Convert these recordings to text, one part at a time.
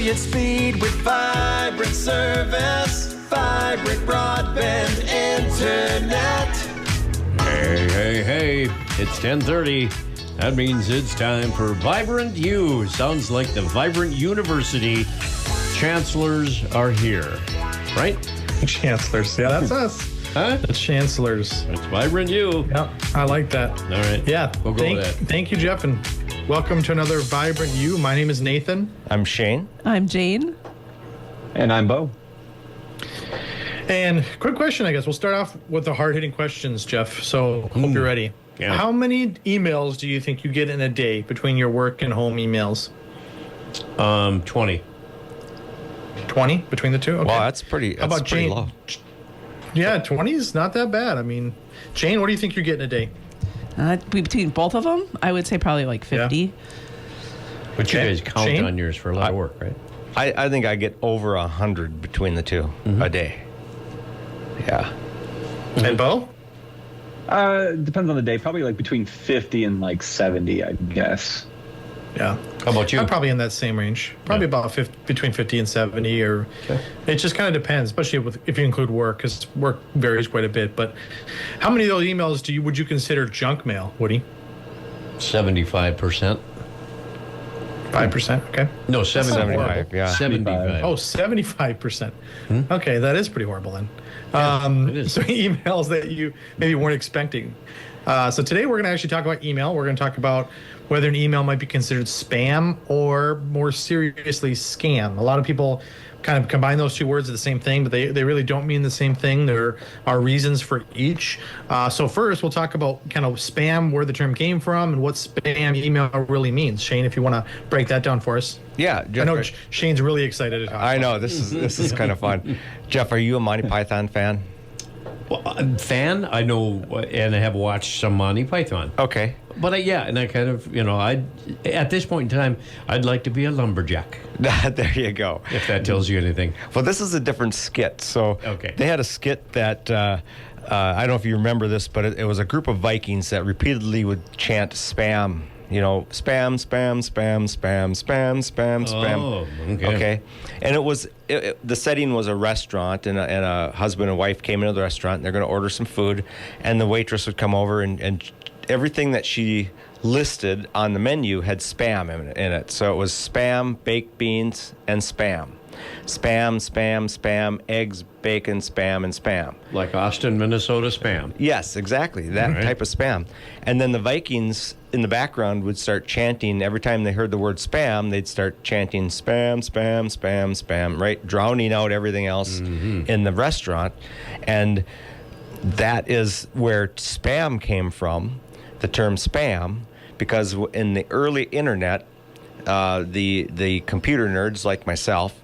brilliant speed with vibrant service, vibrant broadband internet. Hey, it's 10:30. That means it's time for Vibrant U. Sounds like the Vibrant University chancellors are here, right? Chancellors, yeah, that's us. Huh? The chancellors. It's Vibrant U. Yeah, I like that. All right. Yeah, We'll go with that. Thank you, Jeff, and welcome to another Vibrant U. My name is Nathan. I'm Shane. I'm Jane. And I'm Bo. And quick question, I guess. We'll start off with the hard-hitting questions, Jeff. So hope you're ready. Yeah. How many emails do you think you get in a day between your work and home emails? 20. 20 between the two? Okay. Wow, that's pretty. How That's about pretty Jane? low. Yeah, 20 is not that bad. I mean, Jane, what do you think you get in a day? Between both of them, I would say probably like 50. But you Okay. guys count Shane? on yours for a lot of work, right? I think I get over 100 between the two a day. Yeah. And Bo? Depends on the day. Probably like between 50 and like 70, I guess. Yeah. How about you? I'm probably in that same range. Probably about between 50 and 70, or it just kind of depends, especially if you include work, because work varies quite a bit. But how many of those emails would you consider junk mail, Woody? 75%. 5%, okay. No, 75, yeah. 75. Oh, 75%. Okay, that is pretty horrible then. it is. So emails that you maybe weren't expecting. So today we're going to actually talk about email. We're going to talk about whether an email might be considered spam or more seriously scam. A lot of people kind of combine those two words as the same thing, but they really don't mean the same thing. There are reasons for each. So first, we'll talk about kind of spam, where the term came from, and what spam email really means. Shane, if you want to break that down for us. Yeah. I Jeff, know Shane's really excited to talk. I know this is kind of fun. Jeff, are you a Monty Python fan? Well, fan, I know, and I have watched some Monty Python. Okay. But and I kind of, at this point in time, I'd like to be a lumberjack, There you go. if that tells you anything. Well, this is a different skit. So Okay. they had a skit that I don't know if you remember this, but it was a group of Vikings that repeatedly would chant spam. Spam, spam, spam, spam, spam, spam, spam. Oh, okay. Okay. And the setting was a restaurant, and a husband and wife came into the restaurant, and they're going to order some food, and the waitress would come over, and everything that she listed on the menu had spam in it. So it was spam, baked beans, and spam. Spam, spam, spam, eggs, bacon, spam, and spam. Like Austin, Minnesota spam. Yes, exactly. That Right. type of spam. And then the Vikings in the background would start chanting. Every time they heard the word spam, they'd start chanting spam, spam, spam, spam, right? Drowning out everything else in the restaurant. And that is where spam came from, the term spam, because in the early internet, the computer nerds like myself,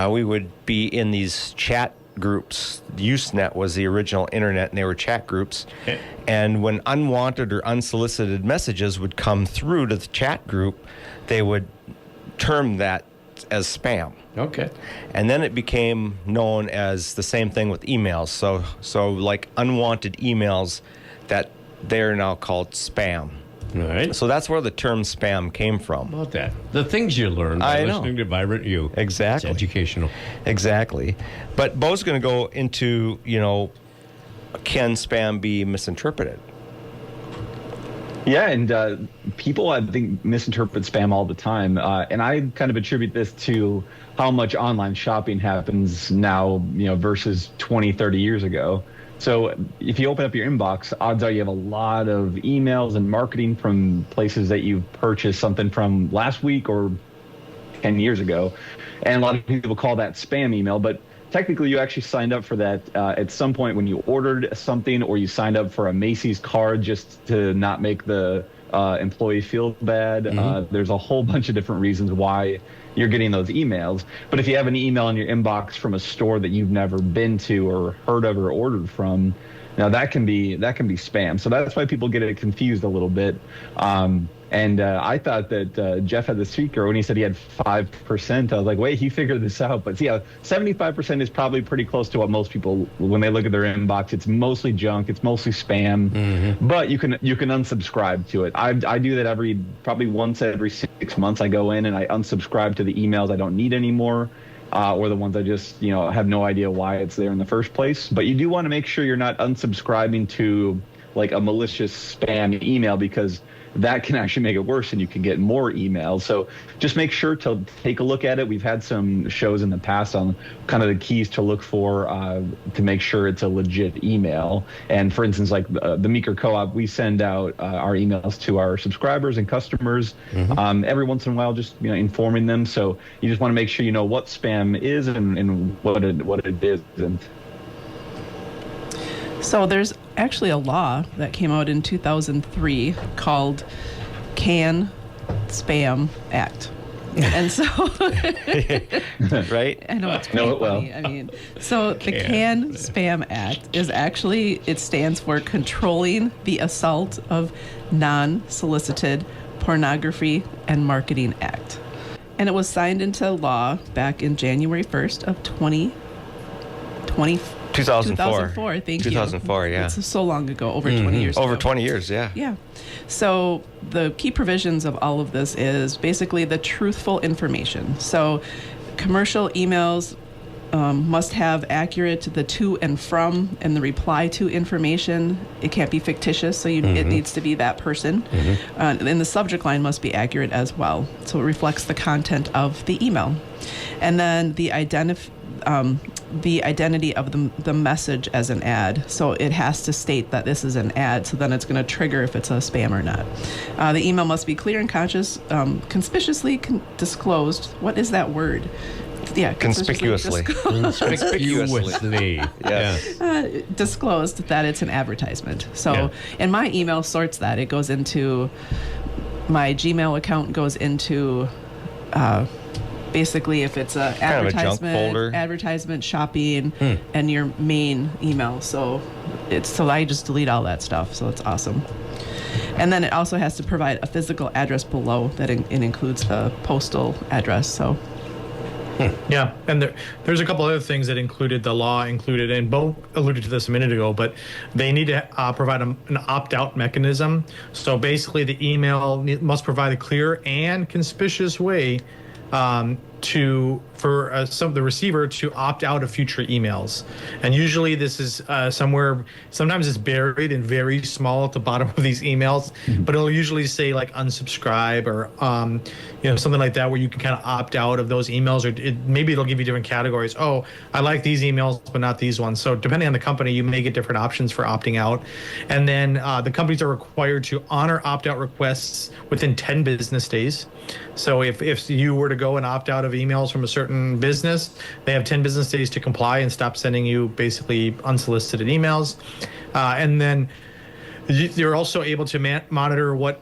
we would be in these chat groups. Usenet was the original internet, and they were chat groups. Okay. And when unwanted or unsolicited messages would come through to the chat group, they would term that as spam. Okay. And then it became known as the same thing with emails. So like unwanted emails, that they're now called spam. All right. So that's where the term spam came from. About that. The things you learn by I know. listening to Vibrant U. Exactly. It's educational. Exactly. But Bo's going to go into, can spam be misinterpreted? Yeah, and people, I think, misinterpret spam all the time. And I kind of attribute this to how much online shopping happens now, versus 20, 30 years ago. So if you open up your inbox, odds are you have a lot of emails and marketing from places that you purchased something from last week or 10 years ago. And a lot of people call that spam email, but technically you actually signed up for that at some point when you ordered something, or you signed up for a Macy's card just to not make the employee feel bad. There's a whole bunch of different reasons why you're getting those emails. But if you have an email in your inbox from a store that you've never been to or heard of or ordered from, now that can be spam. So that's why people get it confused a little bit. And I thought that Jeff had the secret when he said he had 5%. I was like, wait, he figured this out. But yeah, 75% is probably pretty close to what most people, when they look at their inbox, it's mostly junk, it's mostly spam. But you can unsubscribe to it. I do that probably once every 6 months. I go in and I unsubscribe to the emails I don't need anymore. Or the ones I just, have no idea why it's there in the first place. But you do want to make sure you're not unsubscribing to like a malicious spam email, because that can actually make it worse and you can get more emails. So just make sure to take a look at it. We've had some shows in the past on kind of the keys to look for to make sure it's a legit email. And for instance, like the Meeker Co-op, we send out our emails to our subscribers and customers every once in a while, just informing them. So you just want to make sure you know what spam is and what it isn't. So there's actually a law that came out in 2003 called CAN Spam Act. And so right? I know it's pretty funny. I mean, so the CAN Spam Act is actually, it stands for Controlling the Assault of Non-Solicited Pornography and Marketing Act. And it was signed into law back in January 1st of 2004, thank you. 2004, yeah. It's so long ago, over 20 years ago. Over 20 years, yeah. Yeah. So the key provisions of all of this is basically the truthful information. So commercial emails must have accurate the to and from and the reply to information. It can't be fictitious, so it needs to be that person. And the subject line must be accurate as well, so it reflects the content of the email. And then the identity of the message as an ad. So it has to state that this is an ad, so then it's going to trigger if it's a spam or not. The email must be clear and conspicuously disclosed. What is that word? Yeah, conspicuously. Conspicuously. Yes. Disclosed that it's an advertisement. So, and my email sorts that. It goes into my Gmail account, goes into basically if it's a kind of a junk folder. Advertisement, shopping, and your main email. So I just delete all that stuff. So it's awesome. And then it also has to provide a physical address below that it includes a postal address. So. Yeah, and there's a couple other things that the law included, and Bo alluded to this a minute ago, but they need to provide an opt-out mechanism. So basically the email must provide a clear and conspicuous way for the receiver to opt out of future emails. And usually this is sometimes it's buried and very small at the bottom of these emails, but it'll usually say like unsubscribe or something like that, where you can kind of opt out of those emails, or maybe it'll give you different categories. Oh, I like these emails, but not these ones. So depending on the company, you may get different options for opting out. And then the companies are required to honor opt-out requests within 10 business days. So if you were to go and opt out of emails from a certain business, they have 10 business days to comply and stop sending you basically unsolicited emails. And then you're also able to monitor what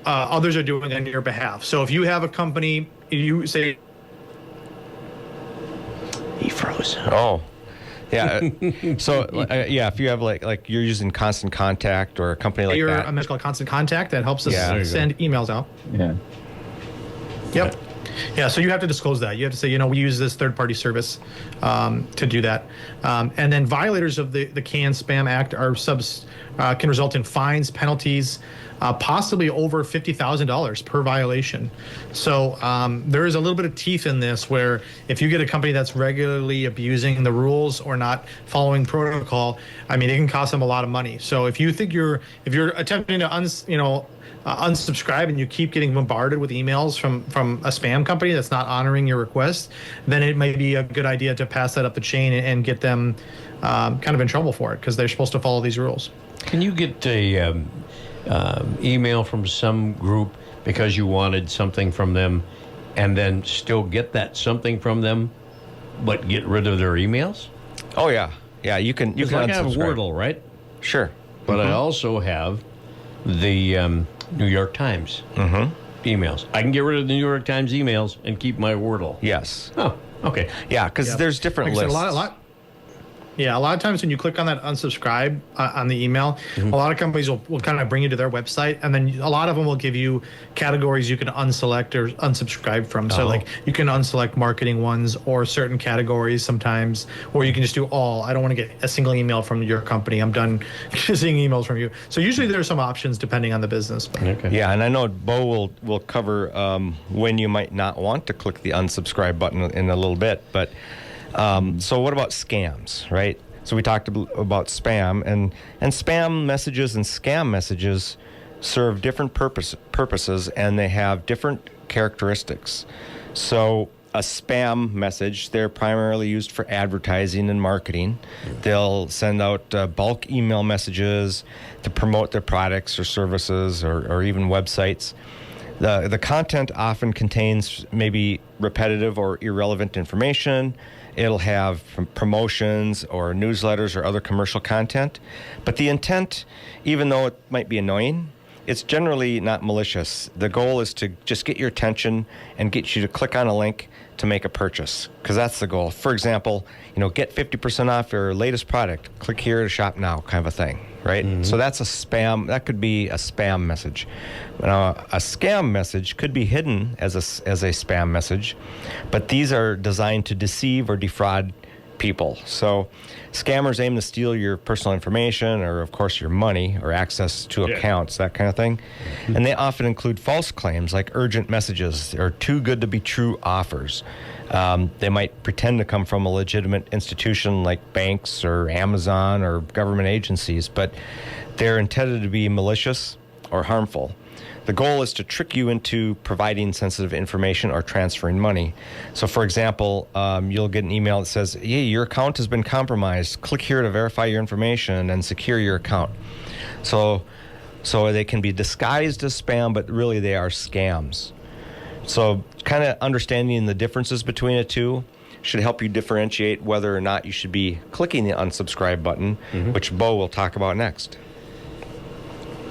others are doing on your behalf. So if you have a company, you say... He froze. Oh. Yeah. So if you have like you're using Constant Contact or a company like that. A message called Constant Contact that helps us send emails out. Yeah. Yep. Yeah, so you have to disclose that. You have to say, we use this third-party service to do that. And then violators of the CAN Spam Act can result in fines, penalties, possibly over $50,000 per violation. So there is a little bit of teeth in this, where if you get a company that's regularly abusing the rules or not following protocol, it can cost them a lot of money. So if you think if you're attempting to unsubscribe and you keep getting bombarded with emails from a spam company that's not honoring your request, then it might be a good idea to pass that up the chain and get them kind of in trouble for it, because they're supposed to follow these rules. Can you get a email from some group because you wanted something from them, and then still get that something from them, but get rid of their emails? Oh yeah, you can. You can. Like I have Wordle, right? Sure. But I also have the New York Times emails. I can get rid of the New York Times emails and keep my Wordle. Yes. Oh, okay. Yeah, because there's different lists. Yeah, a lot of times when you click on that unsubscribe on the email, a lot of companies will kind of bring you to their website, and then a lot of them will give you categories you can unselect or unsubscribe from. So like you can unselect marketing ones or certain categories sometimes, or you can just do all. I don't want to get a single email from your company. I'm done seeing emails from you. So usually there's some options depending on the business. But. Okay. Yeah, and I know Bo will cover when you might not want to click the unsubscribe button in a little bit. But so what about scams, right? So we talked about spam, and spam messages and scam messages serve different purposes, and they have different characteristics. So a spam message, they're primarily used for advertising and marketing. They'll send out bulk email messages to promote their products or services or even websites. The content often contains maybe repetitive or irrelevant information. It'll have promotions or newsletters or other commercial content. But the intent, even though it might be annoying, it's generally not malicious. The goal is to just get your attention and get you to click on a link to make a purchase, because that's the goal. For example, get 50% off your latest product. Click here to shop now, kind of a thing, right? Mm-hmm. So that's a spam. That could be a spam message. Now, a scam message could be hidden as a spam message, but these are designed to deceive or defraud people. So scammers aim to steal your personal information or, of course, your money or access to accounts, that kind of thing. Mm-hmm. And they often include false claims like urgent messages or too good to be true offers. They might pretend to come from a legitimate institution like banks or Amazon or government agencies, but they're intended to be malicious or harmful. The goal is to trick you into providing sensitive information or transferring money. So, for example, you'll get an email that says, hey, your account has been compromised. Click here to verify your information and secure your account. So they can be disguised as spam, but really they are scams. So kind of understanding the differences between the two should help you differentiate whether or not you should be clicking the unsubscribe button, which Bo will talk about next.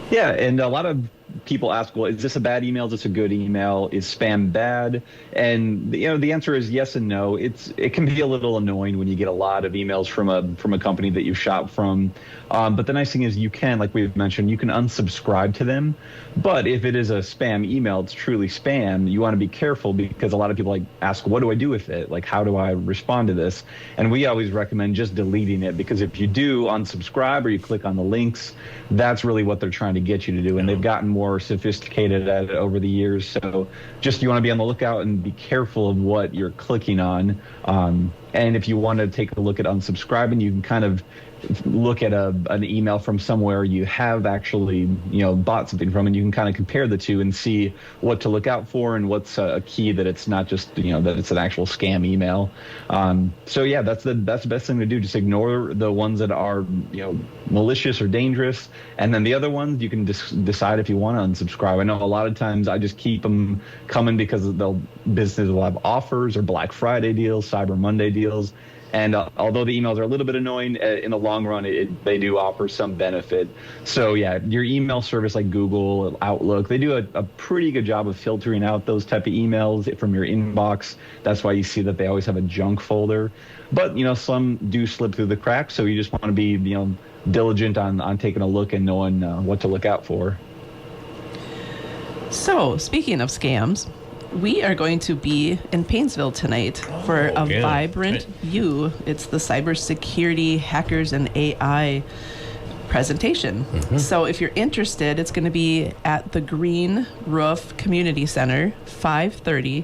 Yeah, and a lot of people ask, well, is this a bad email? Is this a good email? Is spam bad? And the answer is yes and no. It can be a little annoying when you get a lot of emails from a company that you shop from. But the nice thing is you can, like we've mentioned, you can unsubscribe to them. But if it is a spam email, it's truly spam, you want to be careful, because a lot of people ask, what do I do with it? Like, how do I respond to this? And we always recommend just deleting it, because if you do unsubscribe or you click on the links, that's really what they're trying to get you to do. And they've gotten more sophisticated at it over the years. So just you want to be on the lookout and be careful of what you're clicking on. And if you want to take a look at unsubscribing, you can kind of look at an email from somewhere you have actually bought something from, and you can kind of compare the two and see what to look out for and what's a key that it's not just that it's an actual scam email. So yeah, that's the best thing to do. Just ignore the ones that are malicious or dangerous, and then the other ones you can decide if you want to unsubscribe. I know a lot of times I just keep them coming because businesses will have offers or Black Friday deals, Cyber Monday deals. And although the emails are a little bit annoying, in the long run, they do offer some benefit. So yeah, your email service like Google, Outlook, they do a pretty good job of filtering out those type of emails from your inbox. That's why you see that they always have a junk folder. But some do slip through the cracks. So you just want to be diligent on taking a look and knowing what to look out for. So speaking of scams, we are going to be in Paynesville tonight for a Vibrant You. It's the Cybersecurity, Hackers, and AI presentation. So if you're interested, it's going to be at the Green Roof Community Center, 5:30.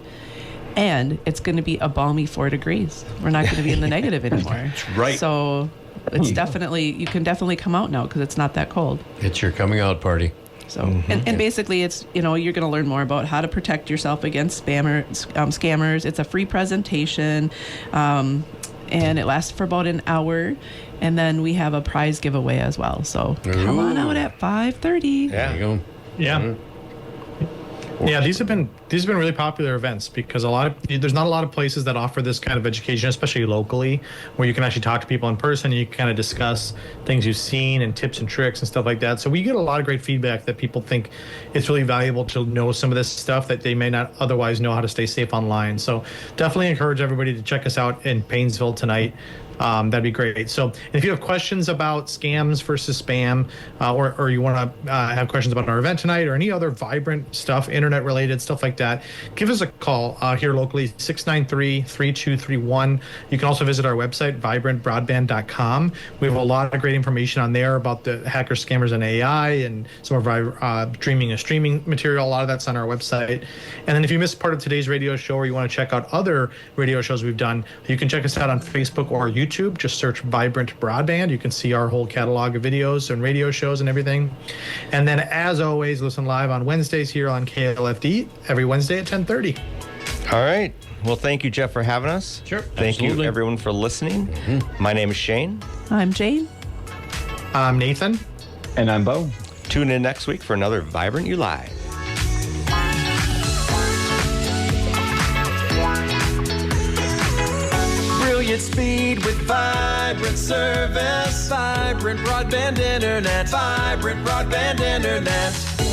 And it's going to be a balmy 4 degrees. We're not going to be in the negative anymore. That's right. So it's you can definitely come out now because it's not that cold. It's your coming out party. So, and basically it's, you're going to learn more about how to protect yourself against scammers. It's a free presentation, and it lasts for about an hour. And then we have a prize giveaway as well. So come on out at 5:30. There you go. Yeah. Yeah, these have been really popular events because there's not a lot of places that offer this kind of education, especially locally, where you can actually talk to people in person and you can kind of discuss things you've seen and tips and tricks and stuff like that. So we get a lot of great feedback that people think it's really valuable to know some of this stuff that they may not otherwise know how to stay safe online. So definitely encourage everybody to check us out in Paynesville tonight. that'd be great. So if you have questions about scams versus spam, or you want to have questions about our event tonight or any other Vibrant stuff, internet related stuff like that, give us a call here locally, 693-3231. You can also visit our website, vibrantbroadband.com. We have a lot of great information on there about the hackers, scammers, and AI, and some of our dreaming and streaming material. A lot of that's on our website. And then if you missed part of today's radio show, or you want to check out other radio shows we've done, you can check us out on Facebook or YouTube. Just search Vibrant Broadband. You can see our whole catalog of videos and radio shows and everything. And then, as always, listen live on Wednesdays here on KLFD every Wednesday at 10:30. All right. Well, thank you, Jeff, for having us. Sure, Thank absolutely. you, everyone, for listening. My name is Shane. I'm Jane. I'm Nathan. And I'm Bo. Tune in next week for another Vibrant You Live. Brilliant speed with vibrant service. Vibrant broadband internet. Vibrant broadband internet.